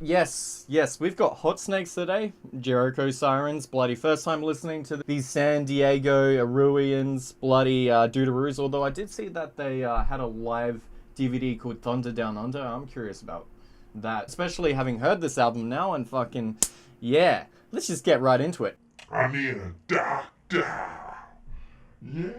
Yes, we've got Hot Snakes today. Jericho Sirens. Bloody first time listening to these San Diego Aruians. Bloody Doodaroos. Although I did see that they had a live DVD called Thunder Down Under. I'm curious about that. Especially having heard this album now and fucking... Yeah. Let's just get right into it. I need a doctor. Yeah,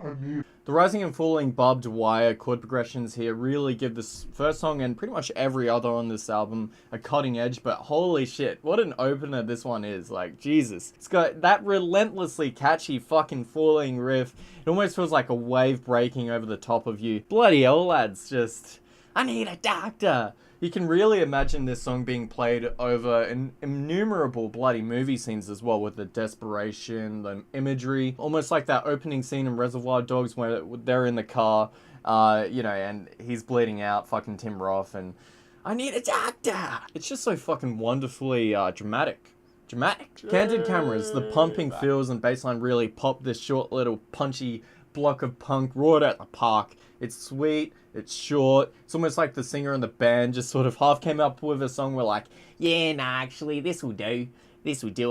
I need... The rising and falling barbed wire chord progressions here really give this first song and pretty much every other on this album a cutting edge, but holy shit, what an opener this one is. Like, Jesus. It's got that relentlessly catchy fucking falling riff. It almost feels like a wave breaking over the top of you. Bloody hell, lads, just... I need a doctor. You can really imagine this song being played over innumerable bloody movie scenes as well, with the desperation, the imagery. Almost like that opening scene in Reservoir Dogs where they're in the car, and he's bleeding out, fucking Tim Roth, and I need a doctor. It's just so fucking wonderfully dramatic. Candid cameras, the pumping fills and bassline really pop this short little punchy block of punk roared at the park. It's sweet, it's short, it's almost like the singer and the band just sort of half came up with a song where like, yeah, nah, actually, this will do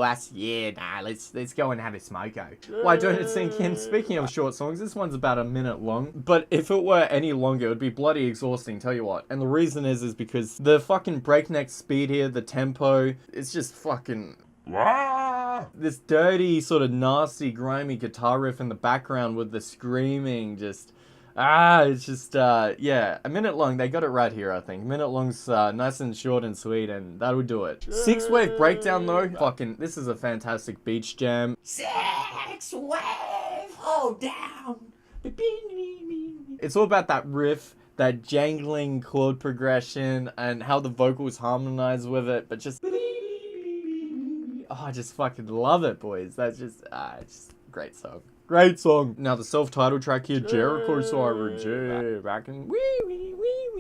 us, yeah, nah, let's go and have a smoko. Why don't it sink in? Speaking of short songs, this one's about a minute long, but if it were any longer, it would be bloody exhausting, tell you what. And the reason is because the fucking breakneck speed here, the tempo, it's just fucking... This dirty, sort of nasty, grimy guitar riff in the background with the screaming, just... it's just, yeah, a minute long. They got it right here, I think. A minute long's nice and short and sweet, and that'll do it. 6-wave breakdown, though. Fucking, this is a fantastic beach jam. 6-wave, hold down. It's all about that riff, that jangling chord progression, and how the vocals harmonize with it, but just... Oh, I just fucking love it, boys. That's just, it's just a great song. Great song. Now the self-titled track here, Jericho Sirens, yeah, back in wee.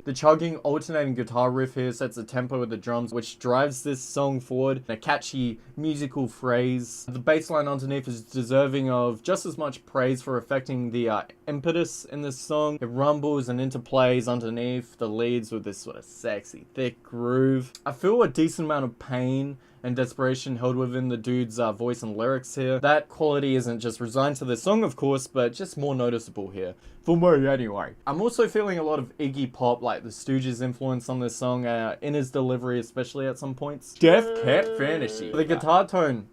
The chugging, alternating guitar riff here sets the tempo with the drums, which drives this song forward. A catchy musical phrase. The bass line underneath is deserving of just as much praise for affecting the impetus in this song. It rumbles and interplays underneath the leads with this sort of sexy, thick groove. I feel a decent amount of pain and desperation held within the dude's voice and lyrics here. That quality isn't just resigned to the song, of course, but just more noticeable here. For me, anyway. I'm also feeling a lot of Iggy Pop, like the Stooges influence on this song, in his delivery, especially at some points. Death Cat Fantasy. The guitar tone,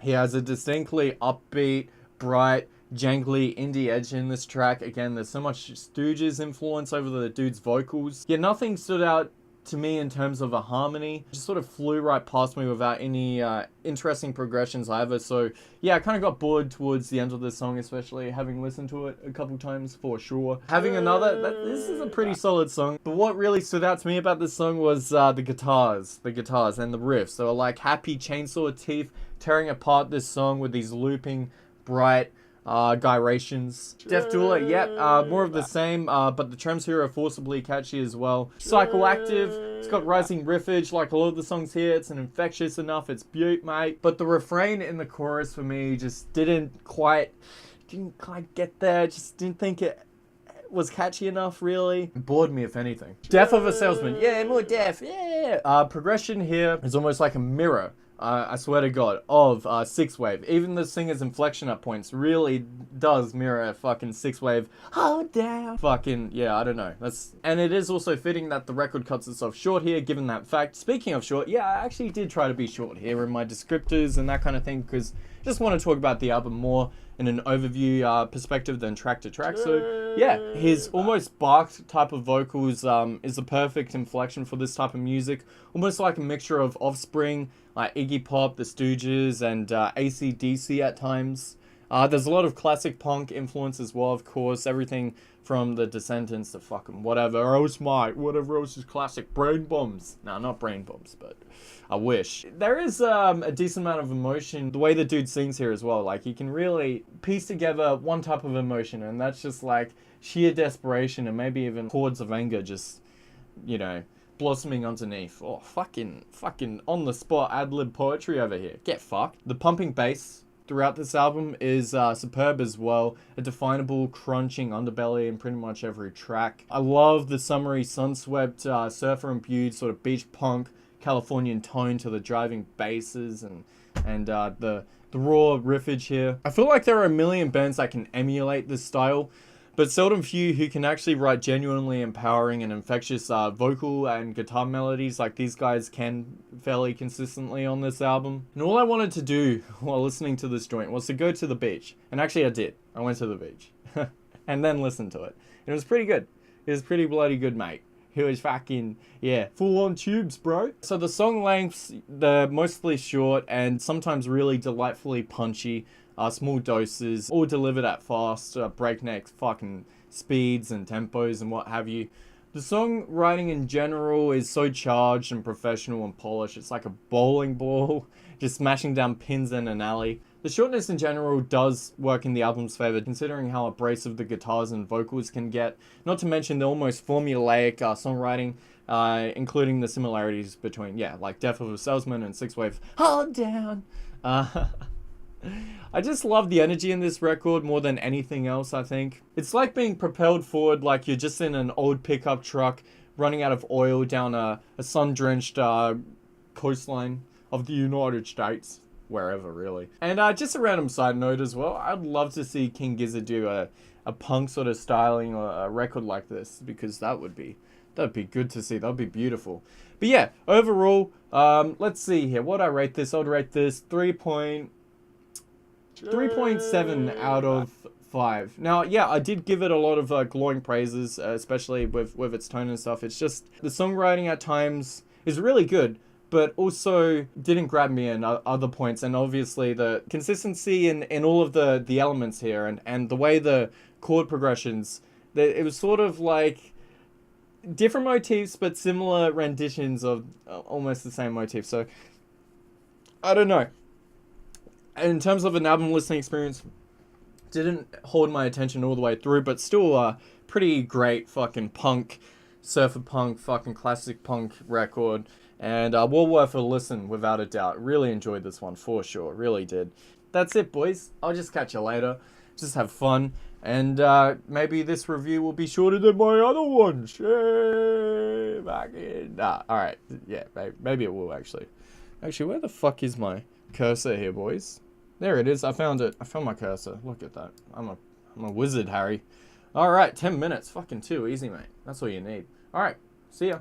he has a distinctly upbeat, bright, jangly indie edge in this track. Again, there's so much Stooges influence over the dude's vocals. Yet nothing stood out to me in terms of a harmony. Just sort of flew right past me without any interesting progressions either. So yeah, I kind of got bored towards the end of this song, especially having listened to it a couple times for sure. Having another, this is a pretty solid song. But what really stood out to me about this song was the guitars and the riffs. They were like happy chainsaw teeth tearing apart this song with these looping, bright, gyrations. Def Doula, yep, more of the same, but the trems here are forcibly catchy as well. Psychoactive, it's got rising riffage like a lot of the songs here. It's an infectious enough, it's beaut, mate. But the refrain in the chorus for me just didn't quite get there. Just didn't think it was catchy enough, really. It bored me, if anything. Death of a Salesman, yeah, more death, yeah. Progression here is almost like a mirror, I swear to God, of 6-wave. Even the singer's inflection at points really does mirror fucking 6-wave. Hold down. Fucking, yeah, I don't know. And it is also fitting that the record cuts itself short here, given that fact. Speaking of short, yeah, I actually did try to be short here in my descriptors and that kind of thing, because I just want to talk about the album more in an overview perspective than track to track. So yeah, his almost barked type of vocals is the perfect inflection for this type of music. Almost like a mixture of Offspring, like Iggy Pop, the Stooges, and AC/DC at times. There's a lot of classic punk influence as well, of course. Everything from the Descendants to fucking whatever else, mate. Whatever else is classic. Brain Bombs. No, not Brain Bombs, but I wish. There is a decent amount of emotion. The way the dude sings here as well. Like, he can really piece together one type of emotion, and that's just like sheer desperation and maybe even chords of anger just, blossoming underneath. Oh, fucking on the spot ad-lib poetry over here. Get fucked. The pumping bass throughout this album is superb as well. A definable crunching underbelly in pretty much every track. I love the summery, sunswept, surfer-imbued sort of beach punk Californian tone to the driving basses and the raw riffage here. I feel like there are a million bands that can emulate this style, but seldom few who can actually write genuinely empowering and infectious vocal and guitar melodies like these guys can fairly consistently on this album. And all I wanted to do while listening to this joint was to go to the beach. And actually I did. I went to the beach. And then listened to it. And it was pretty good. It was pretty bloody good, mate. It was fucking, yeah, full on tubes, bro. So the song lengths, they're mostly short and sometimes really delightfully punchy. Small doses, all delivered at fast, breakneck fucking speeds and tempos and what have you. The songwriting in general is so charged and professional and polished. It's like a bowling ball, just smashing down pins in an alley. The shortness in general does work in the album's favor, considering how abrasive the guitars and vocals can get. Not to mention the almost formulaic songwriting, including the similarities between, yeah, like Death of a Salesman and Six Wave, Hold Down. I just love the energy in this record more than anything else, I think. It's like being propelled forward like you're just in an old pickup truck running out of oil down a sun-drenched coastline of the United States. Wherever, really. And just a random side note as well, I'd love to see King Gizzard do a punk sort of styling or a record like this, because that'd be good to see. That'd be beautiful. But yeah, overall, let's see here. What'd I rate this? I'd rate this 3.7 out of 5. Now, yeah, I did give it a lot of glowing praises, especially with its tone and stuff. It's just the songwriting at times is really good, but also didn't grab me in other points. And obviously the consistency in all of the elements here and the way the chord progressions, it was sort of like different motifs but similar renditions of almost the same motif. So I don't know. In terms of an album listening experience, didn't hold my attention all the way through, but still a pretty great fucking punk, surfer punk, fucking classic punk record. And well worth a listen, without a doubt. Really enjoyed this one, for sure. Really did. That's it, boys. I'll just catch you later. Just have fun. And maybe this review will be shorter than my other ones. Alright. Yeah, maybe it will, actually. Actually, where the fuck is my cursor here, boys? There it is. I found it. I found my cursor. Look at that. I'm a wizard, Harry. Alright, 10 minutes. Fucking 2. Easy, mate. That's all you need. Alright. See ya.